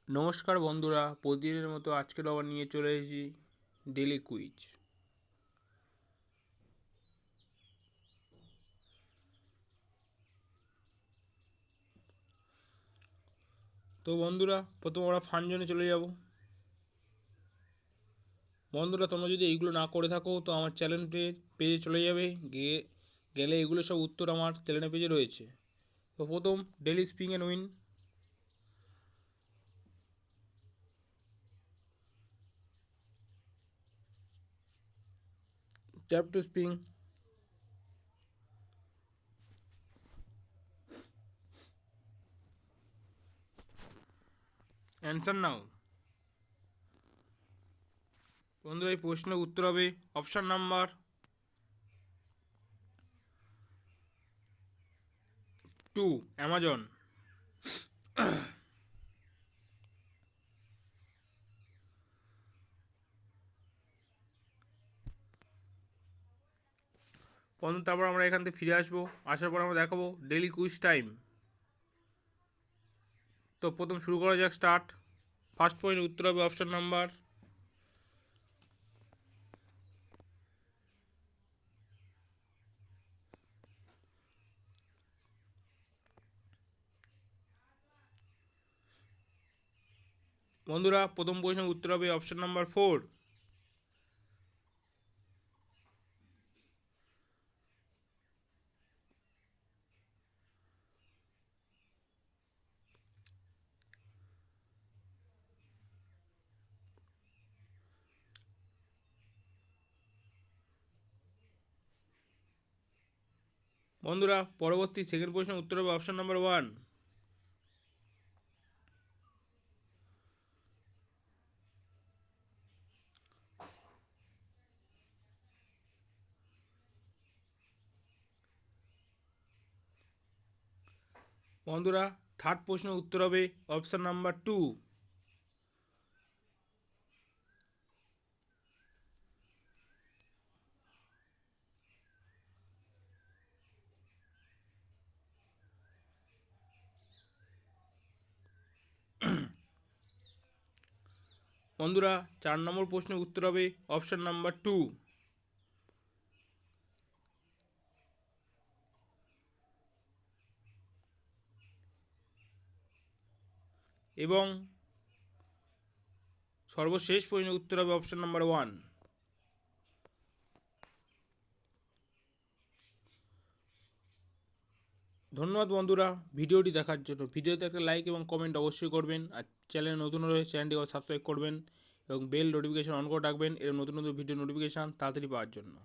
নমস্কার বন্ধুরা, প্রতিদিনের মতো আজকের আবার নিয়ে চলে এসেছি ডেলি কুইজ। তো বন্ধুরা, প্রথম আমরা ফান জোনে চলে যাব। বন্ধুরা, তোমরা যদি এইগুলো না করে থাকো তো আমার চ্যানেলের পেজে চলে যাবে, গেলে এগুলো সব উত্তর আমার চ্যানেলের পেজে রয়েছে। তো প্রথম daily spin and win. Tap to spin. Answer now. বন্ধুরা, এই প্রশ্নের উত্তর হবে অপশান নাম্বার 2, অ্যামাজন। বন্ধু, তারপর আমরা এখান থেকে ফিরে আসবো, আসার পর আমরা দেখাবো ডেলি কুইজ টাইম। তো প্রথম শুরু করা যাক, স্টার্ট। ফার্স্ট পয়েন্ট উত্তর হবে অপশান নাম্বার বন্ধুরা, প্রথম প্রশ্নের উত্তর হবে অপশন নাম্বার 4। বন্ধুরা, পরবর্তী সেকেন্ড প্রশ্নের উত্তর হবে অপশন নাম্বার 1। বন্ধুরা, থার্ড প্রশ্নের উত্তর হবে অপশন নাম্বার 2। বন্ধুরা, 4 নম্বর প্রশ্নের উত্তর হবে অপশন নাম্বার 2। এবং সর্বশেষ প্রশ্নের উত্তর হবে অপশন নাম্বার 1। ধন্যবাদ বন্ধুরা ভিডিওটি দেখার জন্য। ভিডিওতে একটা লাইক এবং কমেন্ট অবশ্যই করবেন, আর চ্যানেলে নতুন হলে চ্যানেলটি সাবস্ক্রাইব করবেন এবং বেল নোটিফিকেশন অন করে রাখবেন এর নতুন নতুন ভিডিও নোটিফিকেশান তাড়াতাড়ি পাওয়ার জন্য।